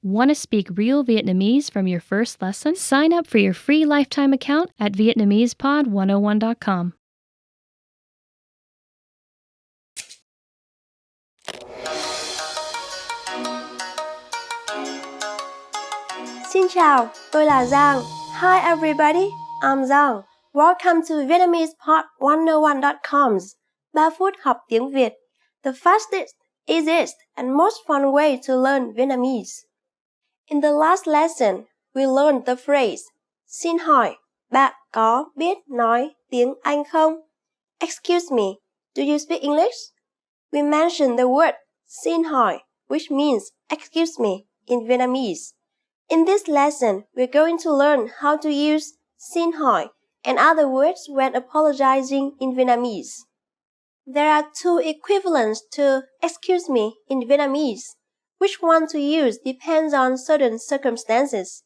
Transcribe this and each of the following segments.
Want to speak real Vietnamese from your first lesson? Sign up for your free lifetime account at Vietnamesepod101.com. Xin chào, tôi là Giang. Hi everybody, I'm Giang. Welcome to Vietnamesepod101.com's 3 phút học tiếng Việt, the fastest, easiest, and most fun way to learn Vietnamese. In the last lesson, we learned the phrase Xin hỏi, bạn có biết nói tiếng Anh không? Excuse me, do you speak English? We mentioned the word xin hỏi, which means excuse me in Vietnamese. In this lesson, we're going to learn how to use xin hỏi and other words when apologizing in Vietnamese. There are two equivalents to excuse me in Vietnamese. Which one to use depends on certain circumstances.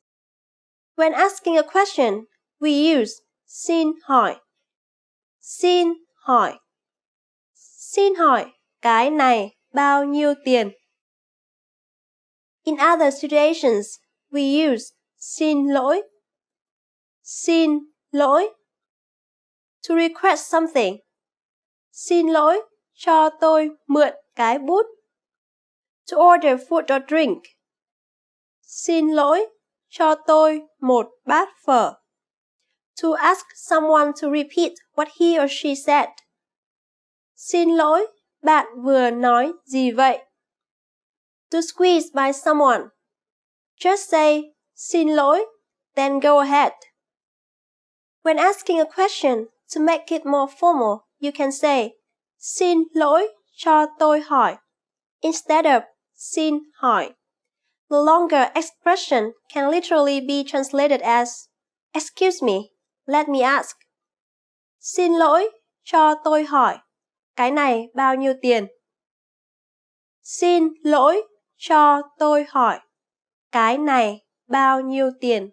When asking a question, we use xin hỏi. Xin hỏi. Xin hỏi, cái này bao nhiêu tiền? In other situations, we use xin lỗi. Xin lỗi. To request something. Xin lỗi, cho tôi mượn cái bút. To order food or drink. Xin lỗi, cho tôi một bát phở. To ask someone to repeat what he or she said. Xin lỗi, bạn vừa nói gì vậy? To squeeze by someone. Just say, xin lỗi, then go ahead. When asking a question, to make it more formal, you can say, xin lỗi, cho tôi hỏi, instead of xin hỏi. The longer expression can literally be translated as, excuse me, let me ask. Xin lỗi, cho tôi hỏi, cái này bao nhiêu tiền? Xin lỗi, cho tôi hỏi, cái này bao nhiêu tiền?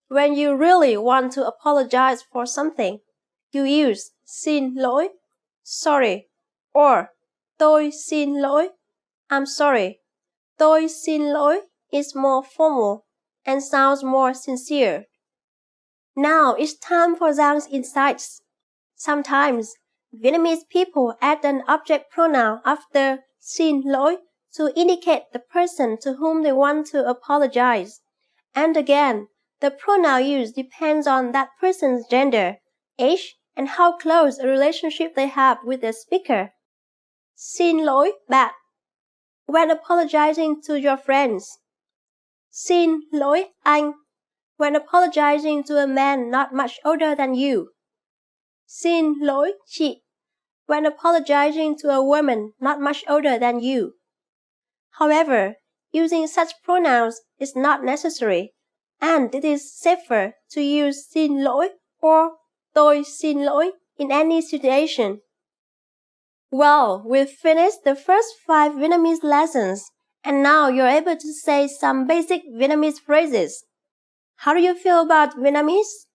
When you really want to apologize for something, you use xin lỗi, sorry, or tôi xin lỗi, I'm sorry. Tôi xin lỗi is more formal and sounds more sincere. Now it's time for Giang's insights. Sometimes, Vietnamese people add an object pronoun after xin lỗi to indicate the person to whom they want to apologize. And again, the pronoun used depends on that person's gender, age, and how close a relationship they have with the speaker. Xin lỗi bạn. When apologizing to your friends. Xin lỗi anh. When apologizing to a man not much older than you. Xin lỗi chị. When apologizing to a woman not much older than you. However, using such pronouns is not necessary, and it is safer to use xin lỗi or tôi xin lỗi in any situation. Well, we've finished the first 5 Vietnamese lessons, and now you're able to say some basic Vietnamese phrases. How do you feel about Vietnamese?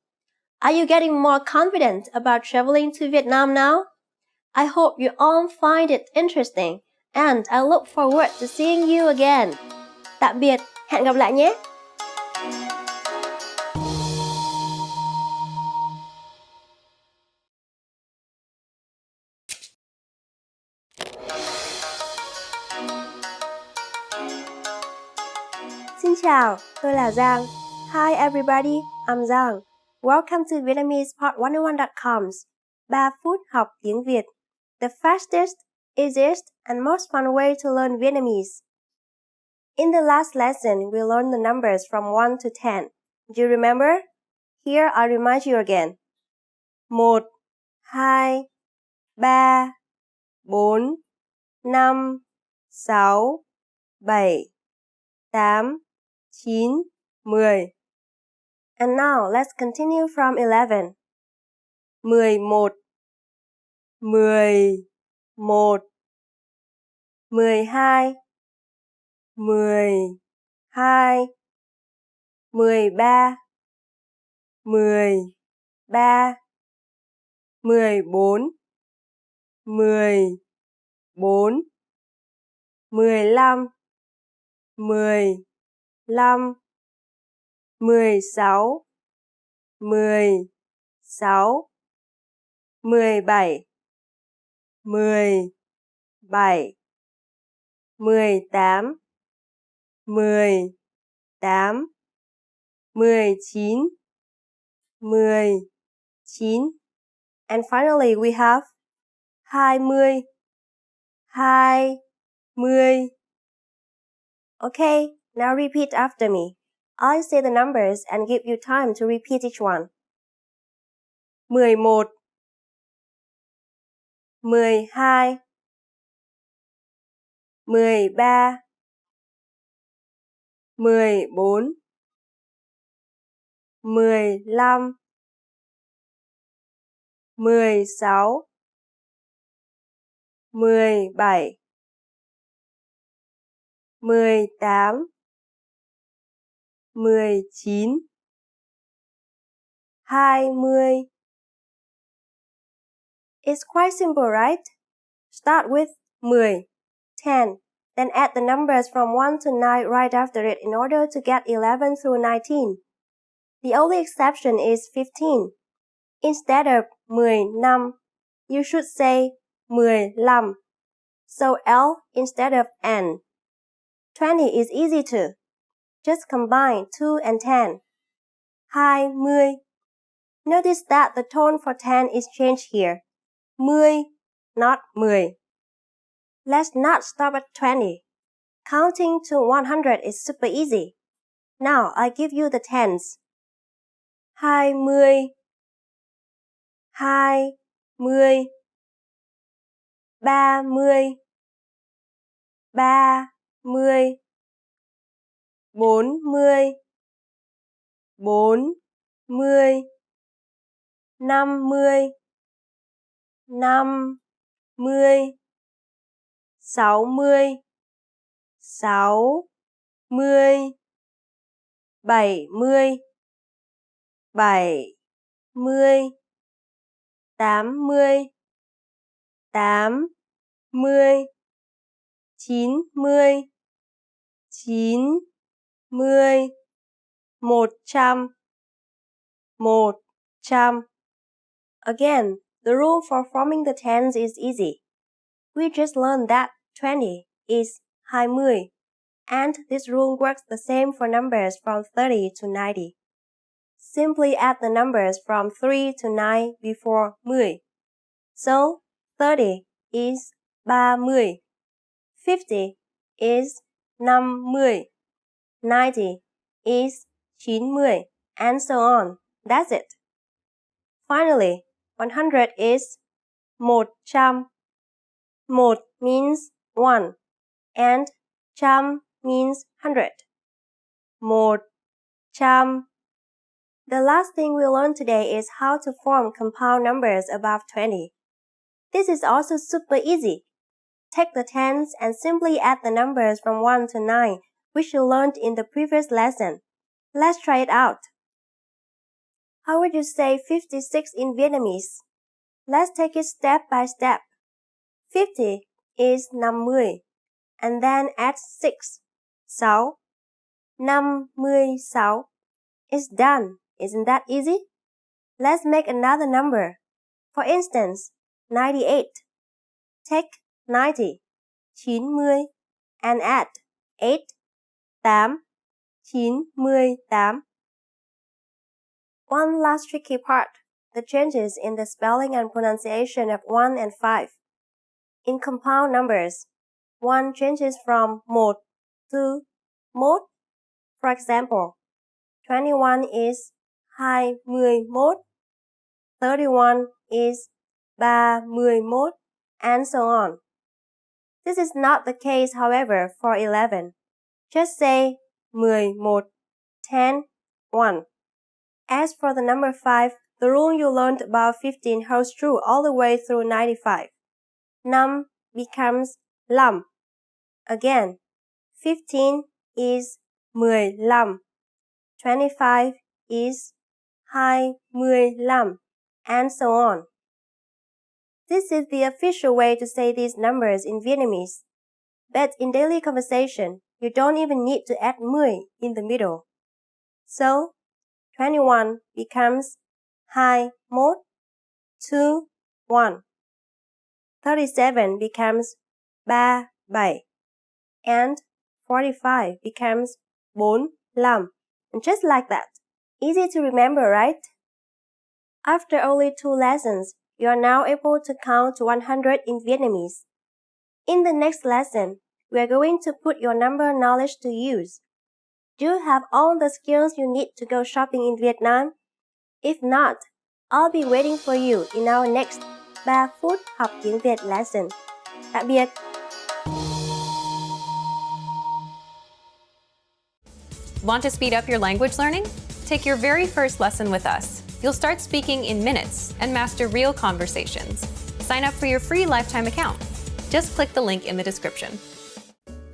Are you getting more confident about traveling to Vietnam now? I hope you all find it interesting, and I look forward to seeing you again. Tạm biệt, hẹn gặp lại nhé! Xin chào, tôi là Giang. Hi everybody, I'm Giang. Welcome to Vietnamesepod101.com's 3 phút học tiếng Việt, the fastest, easiest, and most fun way to learn Vietnamese. In the last lesson, we learned the numbers from 1 to 10. Do you remember? Here I remind you again. 1, 2, 3, 4, 5, 6, 7, 8, 9, 10. And now let's continue from 11. 11, 11, 12, 12, 13, 13, 14, 14, 15, 10, 15, 16, 16, 17, 17, 18, 18, 19, 19. And finally we have 20, 20. Okay, now repeat after me. I say the numbers and give you time to repeat each one. 11, 12, 13, 14, 15, 16, 17, 18, 19, 20. It's quite simple, right? Start with 10, 10, then add the numbers from 1 to 9 right after it in order to get 11 through 19. The only exception is 15. Instead of 15, you should say 15. So L instead of N. 20 is easy too. Just combine 2 and 10. 20. Notice that the tone for 10 is changed here. 10, not 10. Let's not stop at 20. Counting to 100 is super easy. Now I give you the tens. 20, 20, 30, 30, 40, 40, 50, 60, 60, 70, 70, 70, 80, 80, 90, 90, 100, 100. Again, the rule for forming the tens is easy. We just learned that 20 is 20, and this rule works the same for numbers from 30 to 90. Simply add the numbers from 3 to 9 before 10. So, 30 is 30, 50 is 50, 90 is 90, and so on. That's it. Finally, 100 is 100. 1 means 1, and 100 means 100. 100. The last thing we learned today is how to form compound numbers above 20. This is also super easy. Take the tens and simply add the numbers from 1 to 9, which you learned in the previous lesson. Let's try it out. How would you say 56 in Vietnamese? Let's take it step by step. 50 is 50, and then add 6, 6, 56. It's done. Isn't that easy? Let's make another number. For instance, 98. Take 90, 90, and add 8, 8, 98. One last tricky part, the changes in the spelling and pronunciation of 1 and 5. In compound numbers, 1 changes from 1 to 1. For example, 21 is 21, 31 is 31, and so on. This is not the case, however, for 11. Just say 11, 10, 1. As for the number 5, the rule you learned about 15 holds true all the way through 95. 5 becomes 5. Again, 15 is 15. 25 is 25, and so on. This is the official way to say these numbers in Vietnamese. But in daily conversation, you don't even need to add 10 in the middle. So, 21 becomes 21, 2, 1. 37 becomes 3, 7. And 45 becomes 4, 5. And just like that. Easy to remember, right? After only 2 lessons, you are now able to count to 100 in Vietnamese. In the next lesson, we are going to put your number knowledge to use. Do you have all the skills you need to go shopping in Vietnam? If not, I'll be waiting for you in our next 3 phút học tiếng Việt lesson. Tạm biệt! Want to speed up your language learning? Take your very first lesson with us. You'll start speaking in minutes and master real conversations. Sign up for your free lifetime account. Just click the link in the description.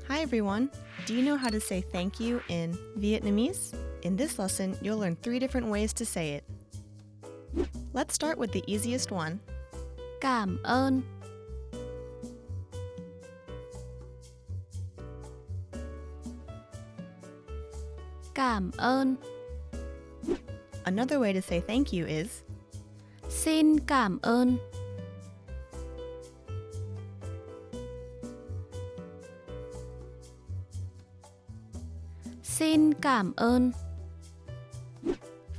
Hi everyone! Do you know how to say thank you in Vietnamese? In this lesson, you'll learn 3 different ways to say it. Let's start with the easiest one. Cảm ơn. Cảm ơn. Another way to say thank you is Xin cảm ơn. Xin cảm ơn.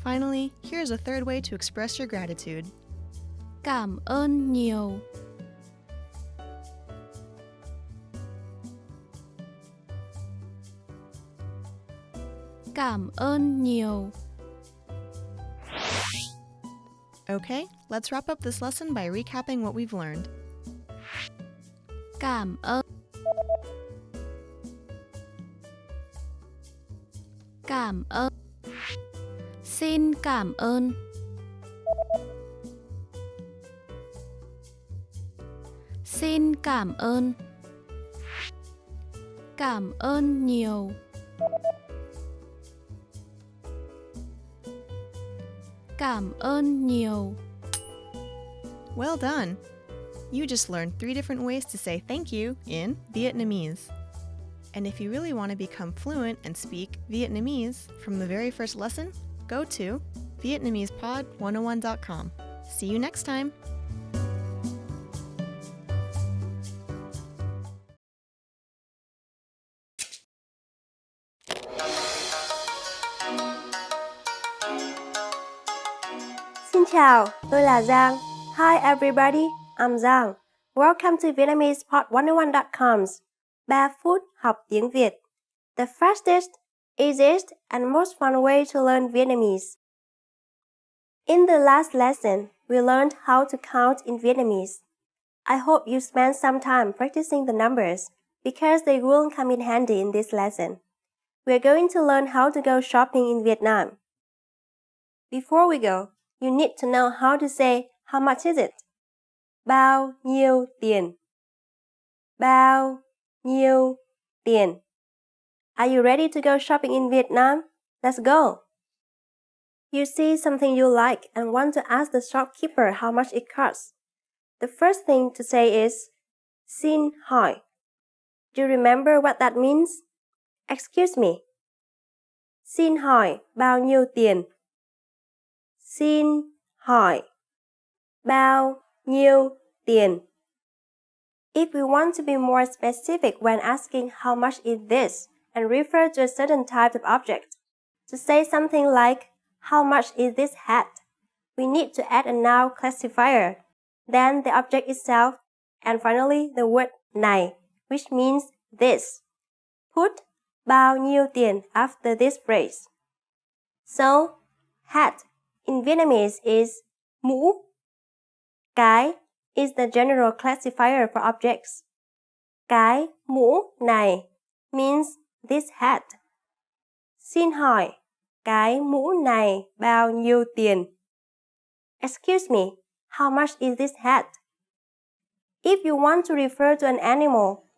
Finally, here's a third way to express your gratitude. Cảm ơn nhiều. Cảm ơn nhiều. Okay, let's wrap up this lesson by recapping what we've learned. Cảm ơn. Cảm ơn. Xin cảm ơn. Xin cảm ơn. Cảm ơn nhiều. Cảm ơn nhiều. Well done! You just learned 3 different ways to say thank you in Vietnamese. And if you really want to become fluent and speak Vietnamese from the very first lesson, go to VietnamesePod101.com. See you next time! Xin chào, tôi là Giang. Hi everybody, I'm Giang. Welcome to VietnamesePod101.com's 3 phút học tiếng Việt. The fastest, easiest, and most fun way to learn Vietnamese. In the last lesson, we learned how to count in Vietnamese. I hope you spent some time practicing the numbers because they will come in handy in this lesson. We are going to learn how to go shopping in Vietnam. Before we go, you need to know how to say how much is it? Bao nhiêu tiền? Bao nhiêu tiền? Are you ready to go shopping in Vietnam? Let's go! You see something you like and want to ask the shopkeeper how much it costs. The first thing to say is Xin hỏi. Do you remember what that means? Excuse me. Xin hỏi bao nhiêu tiền? Xin hỏi bao nhiêu tiền? If we want to be more specific when asking how much is this and refer to a certain type of object, to say something like how much is this hat, we need to add a noun classifier, then the object itself, and finally the word này, which means this. Put bao nhiêu tiền after this phrase. So, hat in Vietnamese is mũ. Cái is the general classifier for objects. Cái mũ này means this hat. Xin hỏi, cái mũ này bao nhiêu tiền? Excuse me, how much is this hat? If you want to refer to an animal,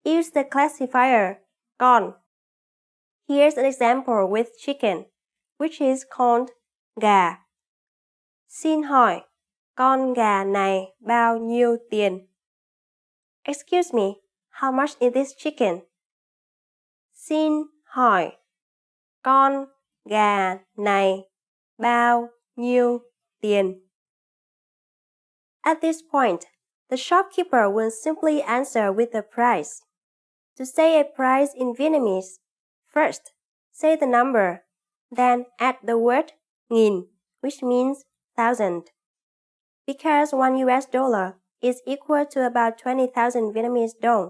use the classifier con. Here's an example with chicken, which is called gà. Xin hỏi, con gà này bao nhiêu tiền? Excuse me, how much is this chicken? Xin hỏi con gà này bao nhiêu tiền? At this point, the shopkeeper will simply answer with the price. To say a price in Vietnamese, first, say the number, then add the word nghìn, which means thousand. Because $1 is equal to about 20,000 Vietnamese đồng,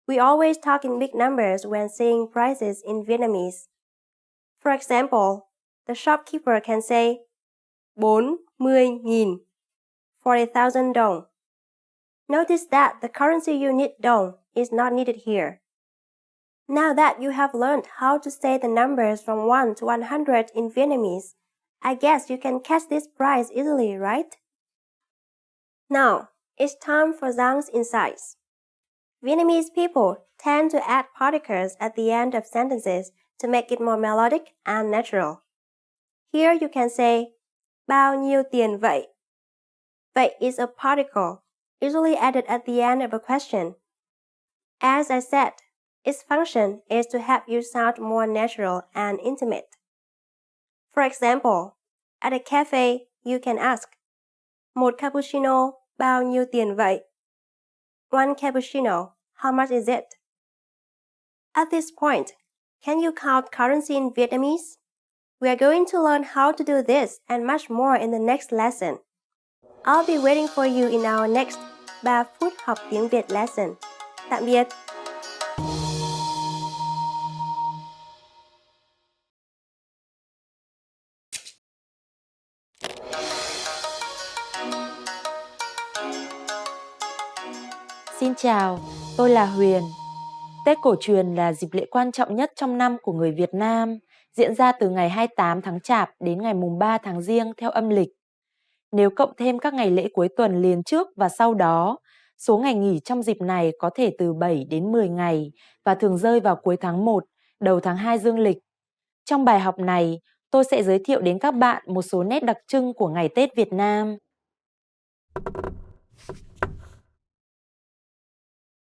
we always talk in big numbers when saying prices in Vietnamese. For example, the shopkeeper can say 40.000, 40,000 đồng. Notice that the currency unit đồng is not needed here. Now that you have learned how to say the numbers from 1 to 100 in Vietnamese, I guess you can catch this price easily, right? Now, it's time for Giang's insights. Vietnamese people tend to add particles at the end of sentences to make it more melodic and natural. Here you can say, bao nhiêu tiền vậy? Vậy is a particle, usually added at the end of a question. As I said, its function is to help you sound more natural and intimate. For example, at a cafe, you can ask, một cappuccino bao nhiêu tiền vậy? One cappuccino, how much is it? At this point, can you count currency in Vietnamese? We are going to learn how to do this and much more in the next lesson. I'll be waiting for you in our next 3 phút học tiếng Việt lesson. Tạm biệt! Xin chào, tôi là Huyền. Tết cổ truyền là dịp lễ quan trọng nhất trong năm của người Việt Nam, diễn ra từ ngày 28 tháng Chạp đến ngày mùng 3 tháng Giêng theo âm lịch. Nếu cộng thêm các ngày lễ cuối tuần liền trước và sau đó, số ngày nghỉ trong dịp này có thể từ 7 đến 10 ngày và thường rơi vào cuối tháng 1, đầu tháng 2 dương lịch. Trong bài học này, tôi sẽ giới thiệu đến các bạn một số nét đặc trưng của ngày Tết Việt Nam.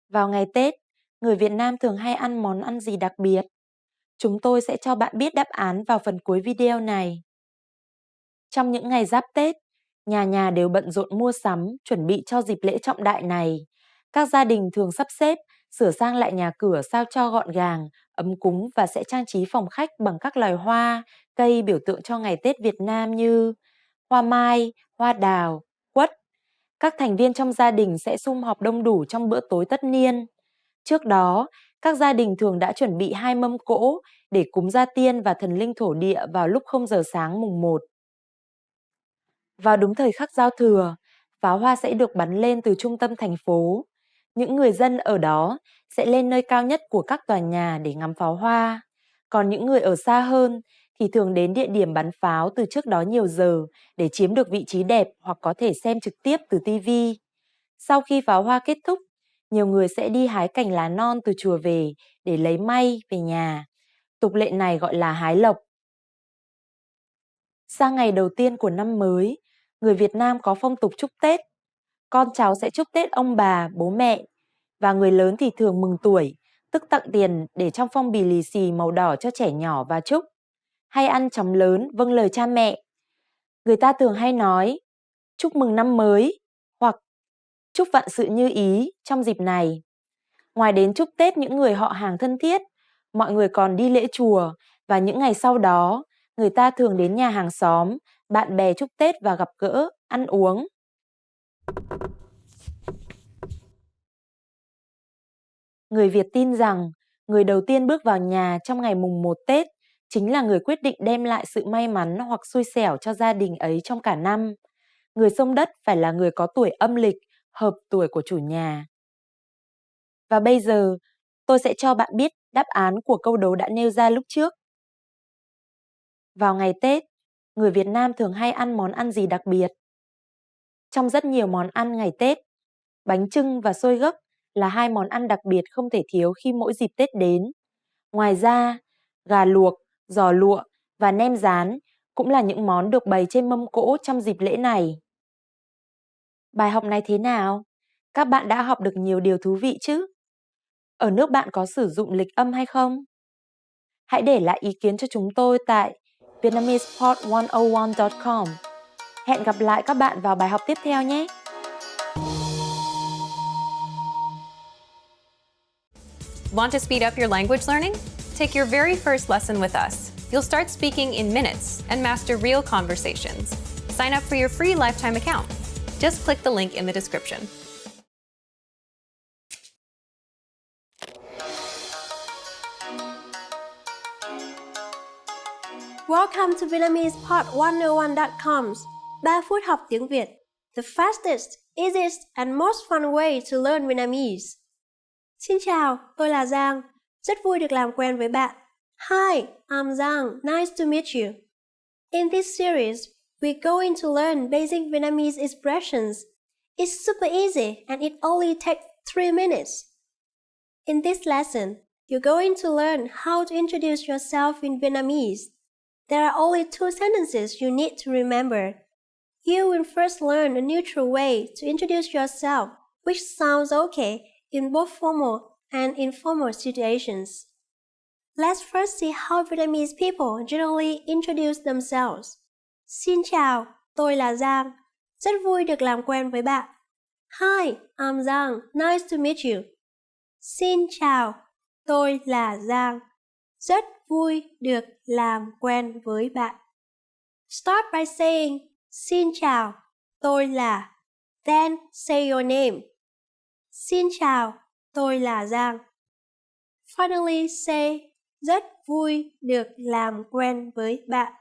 Vào ngày Tết, người Việt Nam thường hay ăn món ăn gì đặc biệt? Chúng tôi sẽ cho bạn biết đáp án vào phần cuối video này. Trong những ngày giáp Tết, nhà nhà đều bận rộn mua sắm, chuẩn bị cho dịp lễ trọng đại này. Các gia đình thường sắp xếp, sửa sang lại nhà cửa sao cho gọn gàng, ấm cúng và sẽ trang trí phòng khách bằng các loài hoa, cây biểu tượng cho ngày Tết Việt Nam như hoa mai, hoa đào, quất. Các thành viên trong gia đình sẽ sum họp đông đủ trong bữa tối tất niên. Trước đó, các gia đình thường đã chuẩn bị 2 mâm cỗ để cúng gia tiên và thần linh thổ địa vào lúc 0 giờ sáng mùng 1. Vào đúng thời khắc giao thừa, pháo hoa sẽ được bắn lên từ trung tâm thành phố. Những người dân ở đó sẽ lên nơi cao nhất của các tòa nhà để ngắm pháo hoa. Còn những người ở xa hơn thì thường đến địa điểm bắn pháo từ trước đó nhiều giờ để chiếm được vị trí đẹp hoặc có thể xem trực tiếp từ TV. Sau khi pháo hoa kết thúc, nhiều người sẽ đi hái cành lá non từ chùa về để lấy may về nhà. Tục lệ này gọi là hái lộc. Sang ngày đầu tiên của năm mới, người Việt Nam có phong tục chúc Tết. Con cháu sẽ chúc Tết ông bà, bố mẹ, và người lớn thì thường mừng tuổi, tức tặng tiền để trong phong bì lì xì màu đỏ cho trẻ nhỏ và chúc. Hay ăn chóng lớn, vâng lời cha mẹ. Người ta thường hay nói, chúc mừng năm mới, hoặc chúc vạn sự như ý trong dịp này. Ngoài đến chúc Tết những người họ hàng thân thiết, mọi người còn đi lễ chùa và những ngày sau đó, người ta thường đến nhà hàng xóm, bạn bè chúc Tết và gặp gỡ, ăn uống. Người Việt tin rằng người đầu tiên bước vào nhà trong ngày mùng 1 Tết chính là người quyết định đem lại sự may mắn hoặc xui xẻo cho gia đình ấy trong cả năm. Người xông đất phải là người có tuổi âm lịch, hợp tuổi của chủ nhà. Và bây giờ, tôi sẽ cho bạn biết đáp án của câu đố đã nêu ra lúc trước. Vào ngày Tết, người Việt Nam thường hay ăn món ăn gì đặc biệt? Trong rất nhiều món ăn ngày Tết, bánh chưng và xôi gấc là 2 món ăn đặc biệt không thể thiếu khi mỗi dịp Tết đến. Ngoài ra, gà luộc, giò lụa và nem rán cũng là những món được bày trên mâm cỗ trong dịp lễ này. Bài học này thế nào? Các bạn đã học được nhiều điều thú vị chứ? Ở nước bạn có sử dụng lịch âm hay không? Hãy để lại ý kiến cho chúng tôi tại vietnamesepod101.com. Hẹn gặp lại các bạn vào bài học tiếp theo nhé! Want to speed up your language learning? Take your very first lesson with us. You'll start speaking in minutes and master real conversations. Sign up for your free lifetime account. Just click the link in the description. Welcome to VietnamesePod101.com's 3 phút học tiếng Việt, the fastest, easiest and most fun way to learn Vietnamese. Xin chào, tôi là Giang. Rất vui được làm quen với bạn. Hi, I'm Giang. Nice to meet you. In this series, we're going to learn basic Vietnamese expressions. It's super easy and it only takes 3 minutes. In this lesson, you're going to learn how to introduce yourself in Vietnamese. There are only 2 sentences you need to remember. You will first learn a neutral way to introduce yourself, which sounds okay in both formal and informal situations. Let's first see how Vietnamese people generally introduce themselves. Xin chào, tôi là Giang. Rất vui được làm quen với bạn. Hi, I'm Giang. Nice to meet you. Xin chào, tôi là Giang. Rất vui được làm quen với bạn. Start by saying, xin chào, tôi là. Then say your name. Xin chào, tôi là Giang. Finally say, rất vui được làm quen với bạn.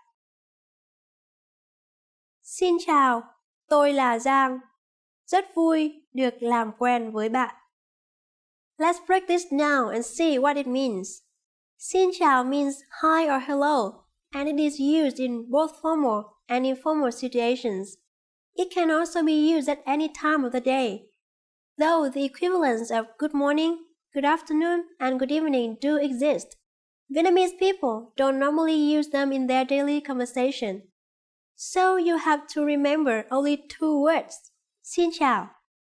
Xin chào, tôi là Giang. Rất vui được làm quen với bạn. Let's break this down and see what it means. Xin chào means hi or hello, and it is used in both formal and informal situations. It can also be used at any time of the day, though the equivalents of good morning, good afternoon, and good evening do exist. Vietnamese people don't normally use them in their daily conversation. So you have to remember only 2 words. Xin chào.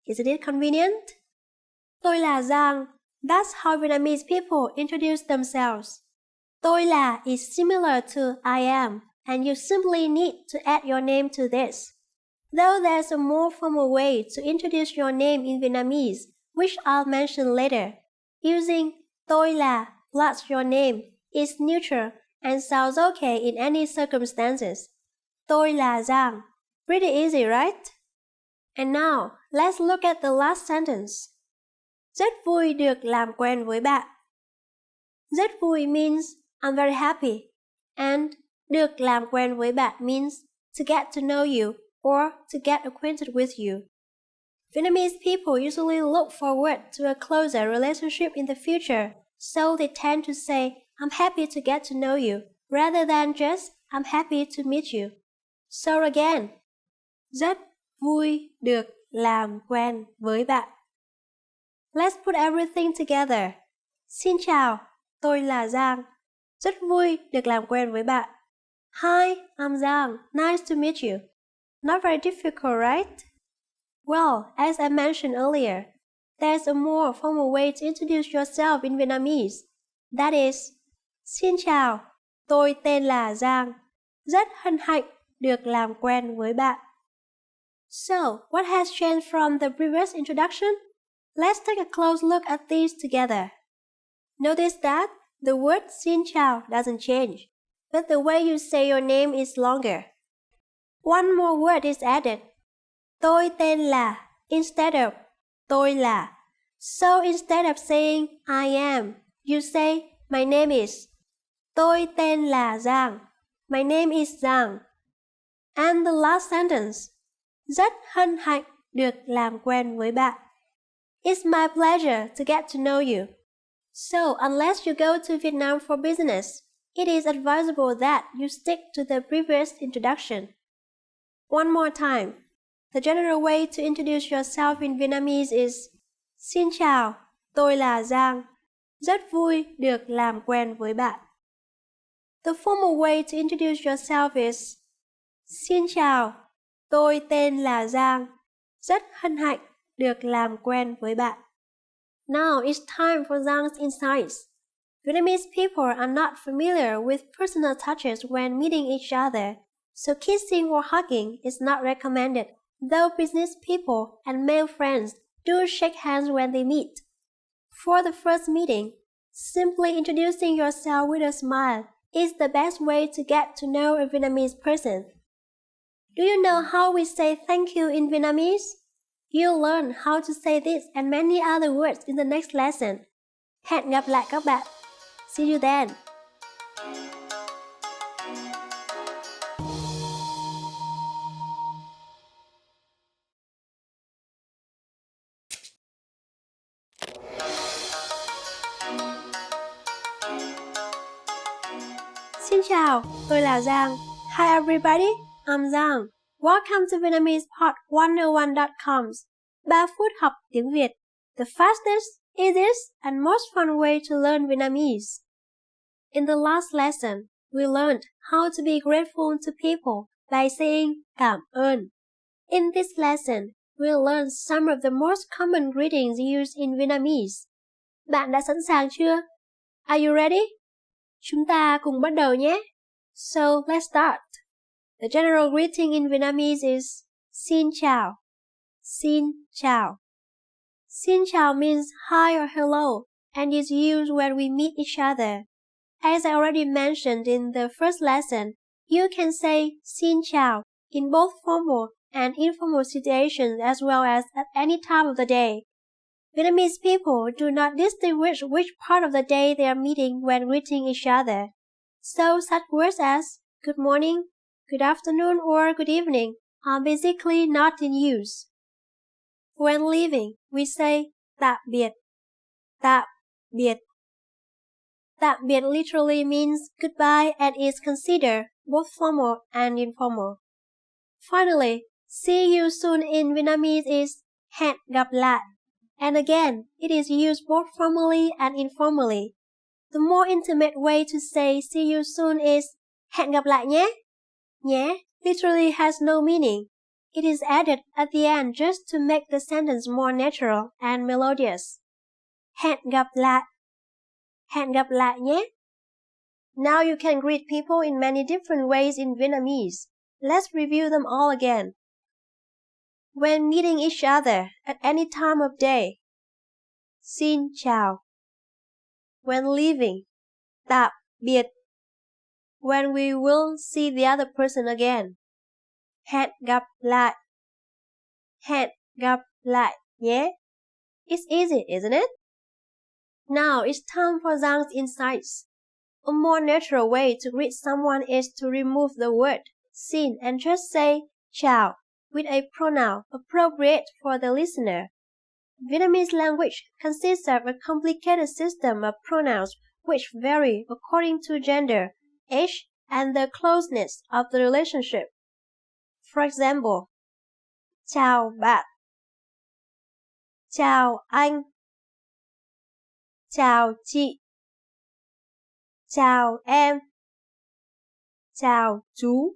Isn't it convenient? Tôi là Giang. That's how Vietnamese people introduce themselves. Tôi là is similar to I am, and you simply need to add your name to this. Though there's a more formal way to introduce your name in Vietnamese, which I'll mention later. Using tôi là plus your name is neutral and sounds okay in any circumstances. Tôi là Giang. Pretty easy, right? And now, let's look at the last sentence. Rất vui được làm quen với bạn. Rất vui means I'm very happy, and được làm quen với bạn means to get to know you or to get acquainted with you. Vietnamese people usually look forward to a closer relationship in the future, so they tend to say I'm happy to get to know you rather than just I'm happy to meet you. So again, rất vui được làm quen với bạn. Let's put everything together. Xin chào, tôi là Giang. Rất vui được làm quen với bạn. Hi, I'm Giang. Nice to meet you. Not very difficult, right? Well, as I mentioned earlier, there's a more formal way to introduce yourself in Vietnamese. That is, xin chào, tôi tên là Giang. Rất hân hạnh được làm quen với bạn. So, what has changed from the previous introduction? Let's take a close look at these together. Notice that the word xin chào doesn't change, but the way you say your name is longer. One more word is added. Tôi tên là instead of tôi là. So instead of saying I am, you say my name is. Tôi tên là Giang. My name is Giang. And the last sentence. Rất hân hạnh được làm quen với bạn. It's my pleasure to get to know you. So, unless you go to Vietnam for business, it is advisable that you stick to the previous introduction. One more time. The general way to introduce yourself in Vietnamese is Xin chào, tôi là Giang. Rất vui được làm quen với bạn. The formal way to introduce yourself is Xin chào, tôi tên là Giang. Rất hân hạnh được làm quen với bạn. Now it's time for Giang's insights. Vietnamese people are not familiar with personal touches when meeting each other, so kissing or hugging is not recommended, though business people and male friends do shake hands when they meet. For the first meeting, simply introducing yourself with a smile is the best way to get to know a Vietnamese person. Do you know how we say thank you in Vietnamese? You'll learn how to say this and many other words in the next lesson. Hẹn gặp lại các bạn. See you then. Xin chào, tôi là Giang. Hi everybody, I'm Giang. Welcome to VietnamesePod101.com's 3 phút học tiếng Việt, the fastest, easiest, and most fun way to learn Vietnamese. In the last lesson, we learned how to be grateful to people by saying cảm ơn. In this lesson, we'll learn some of the most common greetings used in Vietnamese. Bạn đã sẵn sàng chưa? Are you ready? Chúng ta cùng bắt đầu nhé. So, let's start. The general greeting in Vietnamese is Xin chào. Xin chào. Xin chào means hi or hello and is used when we meet each other. As I already mentioned in the first lesson, you can say Xin chào in both formal and informal situations as well as at any time of the day. Vietnamese people do not distinguish which part of the day they are meeting when greeting each other. So such words as good morning, good afternoon, or good evening are basically not in use. When leaving, we say tạm biệt, tạm biệt. Tạm biệt literally means goodbye and is considered both formal and informal. Finally, see you soon in Vietnamese is hẹn gặp lại. And again, it is used both formally and informally. The more intimate way to say see you soon is hẹn gặp lại nhé. Nhé literally has no meaning. It is added at the end just to make the sentence more natural and melodious. Hẹn gặp lại. Hẹn gặp lại nhé. Now you can greet people in many different ways in Vietnamese. Let's review them all again. When meeting each other at any time of day, xin chào. When leaving, tạm biệt. When we will see the other person again, hẹn gặp lại. Hẹn gặp lại nhé. It's easy, isn't it? Now it's time for Zhang's insights. A more natural way to greet someone is to remove the word xin and just say chào with a pronoun appropriate for the listener. Vietnamese language consists of a complicated system of pronouns which vary according to gender, age, and the closeness of the relationship. For example, chào bạn, chào anh, chào chị, chào em, chào chú,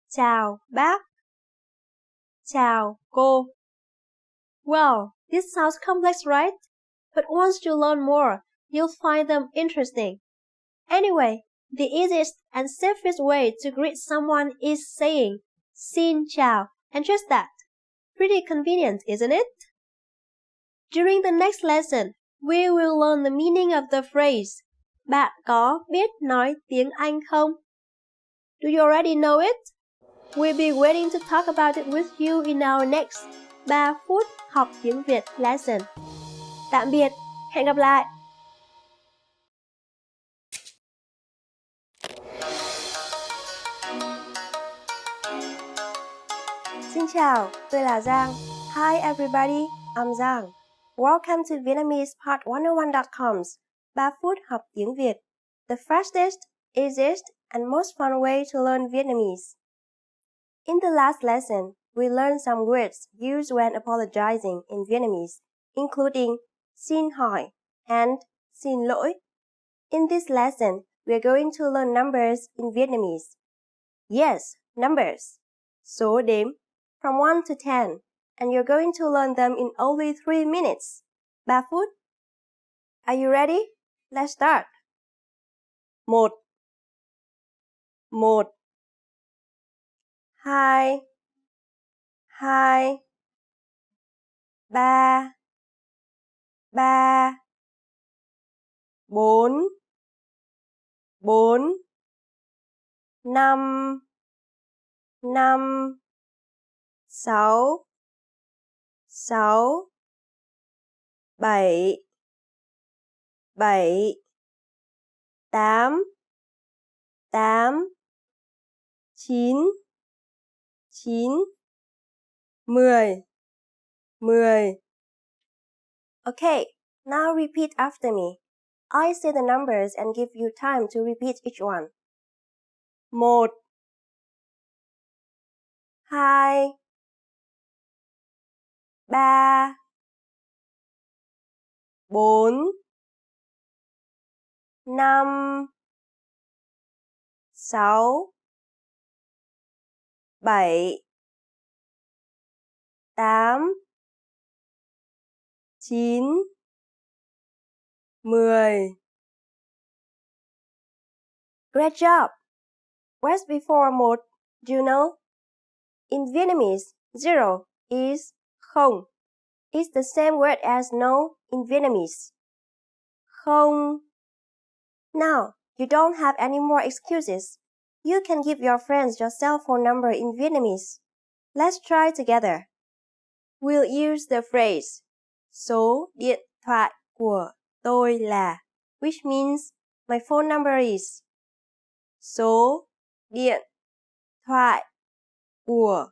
chào bác, chào cô. Well, this sounds complex, right? But once you learn more, you'll find them interesting. Anyway, the easiest and safest way to greet someone is saying xin chào and just that. Pretty convenient, isn't it? During the next lesson, we will learn the meaning of the phrase Bạn có biết nói tiếng Anh không? Do you already know it? We'll be waiting to talk about it with you in our next 3 phút học tiếng Việt lesson. Tạm biệt, hẹn gặp lại! Xin chào, tôi là Giang. Hi everybody, I'm Giang. Welcome to VietnamesePod101.com's 3 phút học tiếng Việt, the fastest, easiest, and most fun way to learn Vietnamese. In the last lesson, we learned some words used when apologizing in Vietnamese, including xin hỏi and xin lỗi. In this lesson, we are going to learn numbers in Vietnamese. Yes, numbers. Số đếm, from 1 to 10, and you're going to learn them in only 3 minutes. 3 phút. Are you ready? Let's start. 1 1 2 2 3 3 4 4 5 5 6 6 7 7 8 8 9 9 10 10 Okay, now repeat after me. I say the numbers and give you time to repeat each one. 1 2 3 4 5 6 7 8 9 10 Great job! What's before 1? Do you know? In Vietnamese, 0 is không. It's the same word as no in Vietnamese. Không. Now, you don't have any more excuses. You can give your friends your cell phone number in Vietnamese. Let's try together. We'll use the phrase số điện thoại của tôi là, which means my phone number is. Số điện thoại của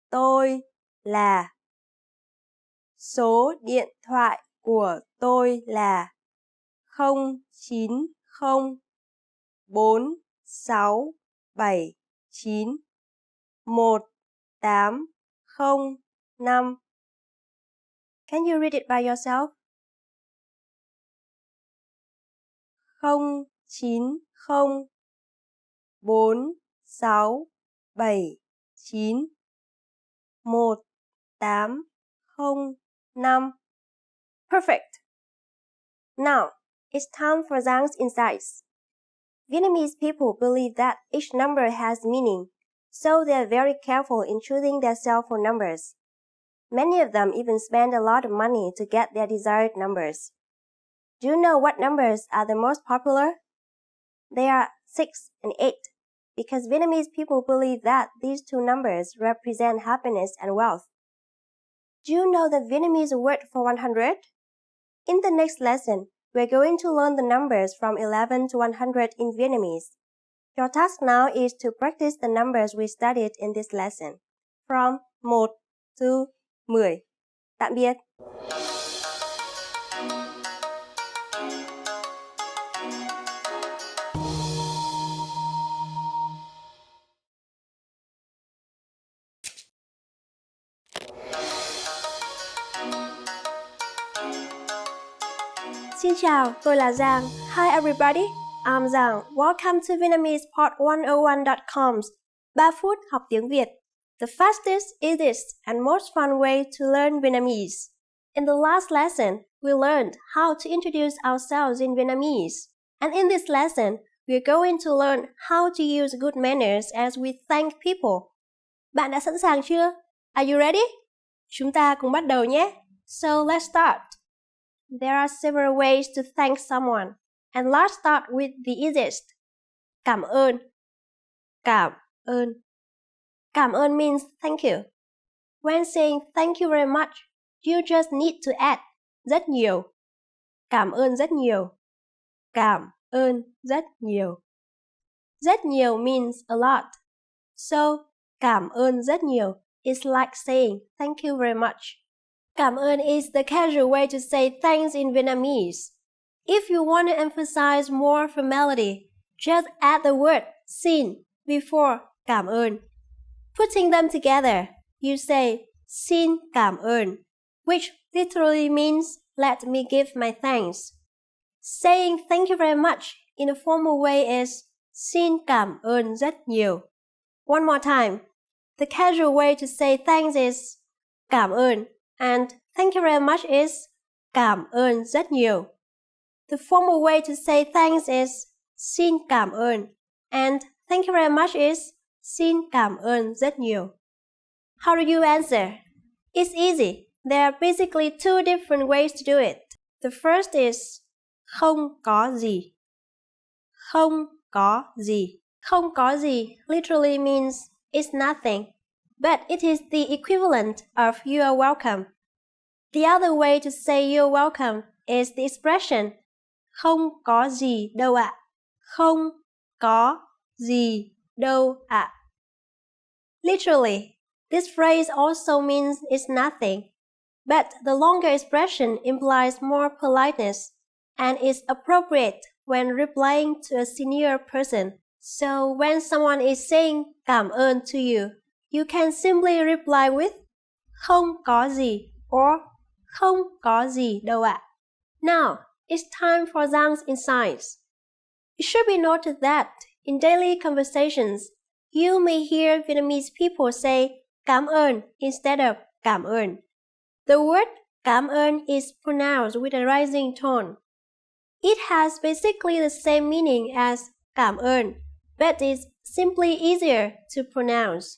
tôi là. Số điện thoại của tôi là 090 4679 1805. Can you read it by yourself? 090 4679 1805. Perfect! Now, it's time for Giang's insights. Vietnamese people believe that each number has meaning, so they are very careful in choosing their cell phone numbers. Many of them even spend a lot of money to get their desired numbers. Do you know what numbers are the most popular? They are 6 and 8, because Vietnamese people believe that these two numbers represent happiness and wealth. Do you know the Vietnamese word for 100? In the next lesson, we're going to learn the numbers from 11 to 100 in Vietnamese. Your task now is to practice the numbers we studied in this lesson, from 1 to 10. Tạm biệt! Xin chào, tôi là Giang. Hi everybody, I'm Giang. Welcome to Vietnamese Pod101.com's 3 phút học tiếng Việt, the fastest, easiest, and most fun way to learn Vietnamese. In the last lesson, we learned how to introduce ourselves in Vietnamese. And in this lesson, we're going to learn how to use good manners as we thank people. Bạn đã sẵn sàng chưa? Are you ready? Chúng ta cùng bắt đầu nhé. So let's start. There are several ways to thank someone, and let's start with the easiest. Cảm ơn. Cảm ơn. Cảm ơn means thank you. When saying thank you very much, you just need to add rất nhiều. Cảm ơn rất nhiều. Cảm ơn rất nhiều. Rất nhiều means a lot. So, cảm ơn rất nhiều is like saying thank you very much. Cảm ơn is the casual way to say thanks in Vietnamese. If you want to emphasize more formality, just add the word xin before cảm ơn. Putting them together, you say xin cảm ơn, which literally means let me give my thanks. Saying thank you very much in a formal way is xin cảm ơn rất nhiều. One more time. The casual way to say thanks is cảm ơn, and thank you very much is cảm ơn rất nhiều. The formal way to say thanks is xin cảm ơn, and thank you very much is xin cảm ơn rất nhiều. How do you answer? It's easy. There are basically two different ways to do it. The first is không có gì. Không có gì. Không có gì literally means it's nothing, but it is the equivalent of you are welcome. The other way to say you're welcome is the expression không có gì đâu ạ. Không có gì đâu ạ. Literally, this phrase also means it's nothing, but the longer expression implies more politeness and is appropriate when replying to a senior person. So when someone is saying cảm ơn to you, you can simply reply with không có gì or không có gì đâu ạ. Now, it's time for Giang's insights. It should be noted that in daily conversations, you may hear Vietnamese people say cảm ơn instead of cảm ơn. The word cảm ơn is pronounced with a rising tone. It has basically the same meaning as cảm ơn, but is simply easier to pronounce.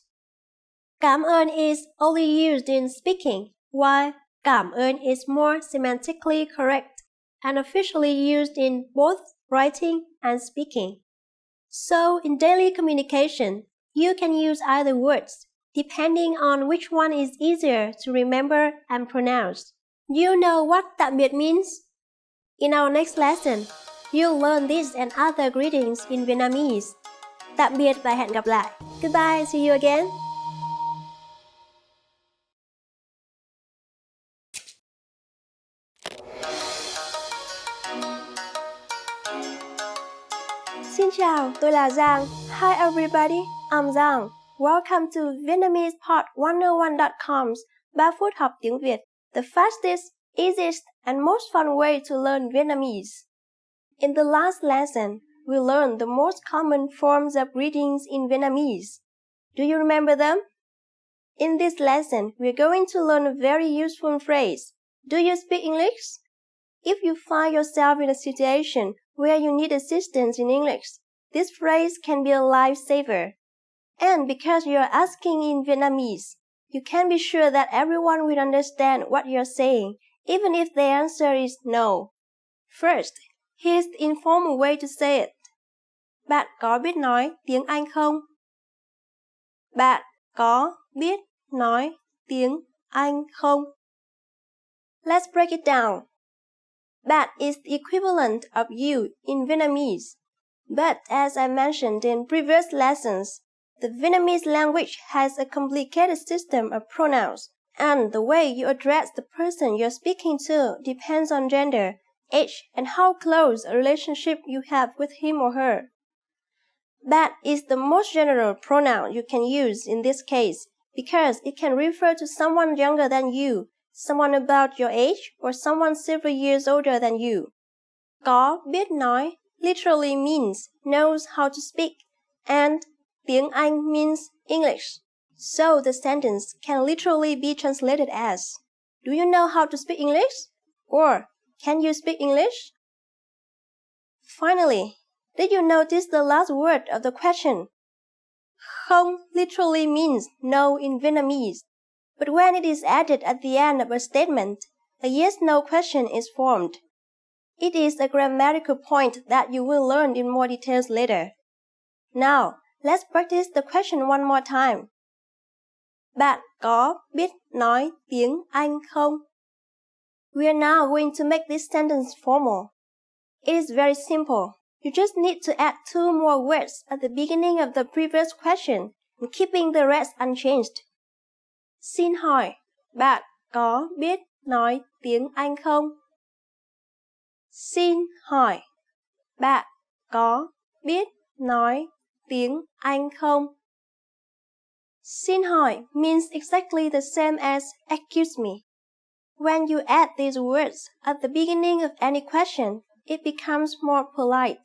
Cảm ơn is only used in speaking, while cảm ơn is more semantically correct and officially used in both writing and speaking. So in daily communication, you can use either words, depending on which one is easier to remember and pronounce. You know what tạm biệt means? In our next lesson, you'll learn this and other greetings in Vietnamese. Tạm biệt và hẹn gặp lại. Goodbye, see you again. Xin chào, tôi là Giang. Hi everybody, I'm Giang. Welcome to VietnamesePod101.com's 3 phút học tiếng Việt, the fastest, easiest, and most fun way to learn Vietnamese. In the last lesson, we learned the most common forms of greetings in Vietnamese. Do you remember them? In this lesson, we're going to learn a very useful phrase. Do you speak English? If you find yourself in a situation where you need assistance in English, this phrase can be a lifesaver. And because you are asking in Vietnamese, you can be sure that everyone will understand what you're saying, even if the answer is no. First, here's the informal way to say it. Bạn có biết nói tiếng Anh không? Bạn có biết nói tiếng Anh không? Let's break it down. Bạn is the equivalent of you in Vietnamese. But as I mentioned in previous lessons, the Vietnamese language has a complicated system of pronouns, and the way you address the person you're speaking to depends on gender, age, and how close a relationship you have with him or her. Bạn is the most general pronoun you can use in this case because it can refer to someone younger than you, someone about your age, or someone several years older than you. Có biết nói literally means knows how to speak, and tiếng Anh means English. So the sentence can literally be translated as, do you know how to speak English? Or, can you speak English? Finally, did you notice the last word of the question? Không literally means no in Vietnamese, but when it is added at the end of a statement, a yes-no question is formed. It is a grammatical point that you will learn in more details later. Now, let's practice the question one more time. Bạn có biết nói tiếng Anh không? We are now going to make this sentence formal. It is very simple. You just need to add 2 more words at the beginning of the previous question and keeping the rest unchanged. Xin hỏi, bạn có biết nói tiếng Anh không? Xin hỏi, bạn có biết nói tiếng Anh không? Xin hỏi means exactly the same as excuse me. When you add these words at the beginning of any question, it becomes more polite.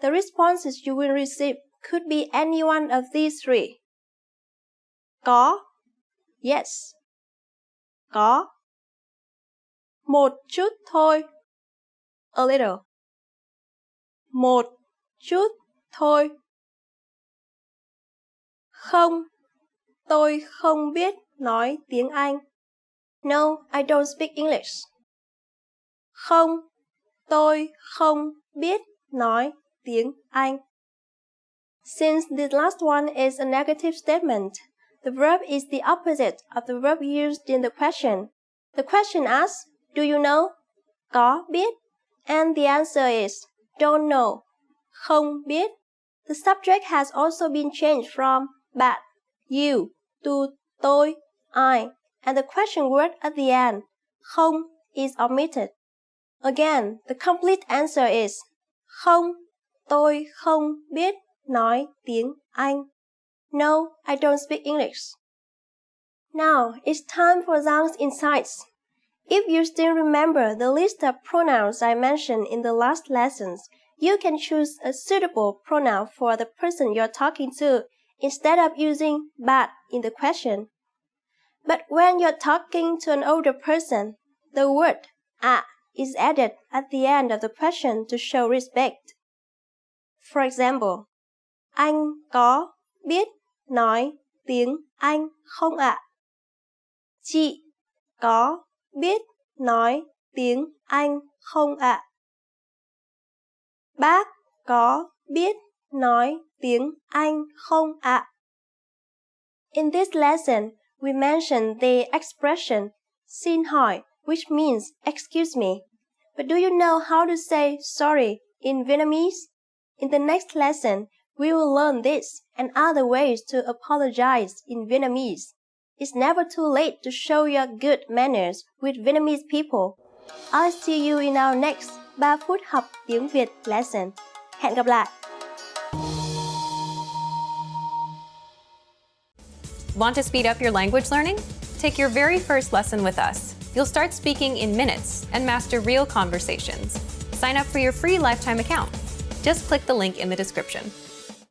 The responses you will receive could be any one of these 3. Có, yes. Có. Một chút thôi. a little. Một chút thôi. Không, tôi không biết nói tiếng Anh. No, I don't speak English. Không, tôi không biết nói tiếng Anh. Since the last one is a negative statement, the verb is the opposite of the verb used in the question. The question asks, do you know? Có biết. And the answer is, don't know. Không biết. The subject has also been changed from bạn, you, to tôi, I, and the question word at the end, không, is omitted. Again, the complete answer is, không, tôi không biết nói tiếng Anh. No, I don't speak English. Now, it's time for Zhang's insights. If you still remember the list of pronouns I mentioned in the last lessons, you can choose a suitable pronoun for the person you're talking to instead of using bạn in the question. But when you're talking to an older person, the word ạ is added at the end of the question to show respect. For example, anh có biết nói tiếng Anh không ạ? Chị có biết nói tiếng Anh không ạ? Bác có biết nói tiếng Anh không ạ? In this lesson, we mentioned the expression xin hỏi, which means excuse me. But do you know how to say sorry in Vietnamese? In the next lesson, we will learn this and other ways to apologize in Vietnamese. It's never too late to show your good manners with Vietnamese people. I'll see you in our next 3 phút học tiếng Việt lesson. Hẹn gặp lại! Want to speed up your language learning? Take your very first lesson with us. You'll start speaking in minutes and master real conversations. Sign up for your free lifetime account. Just click the link in the description.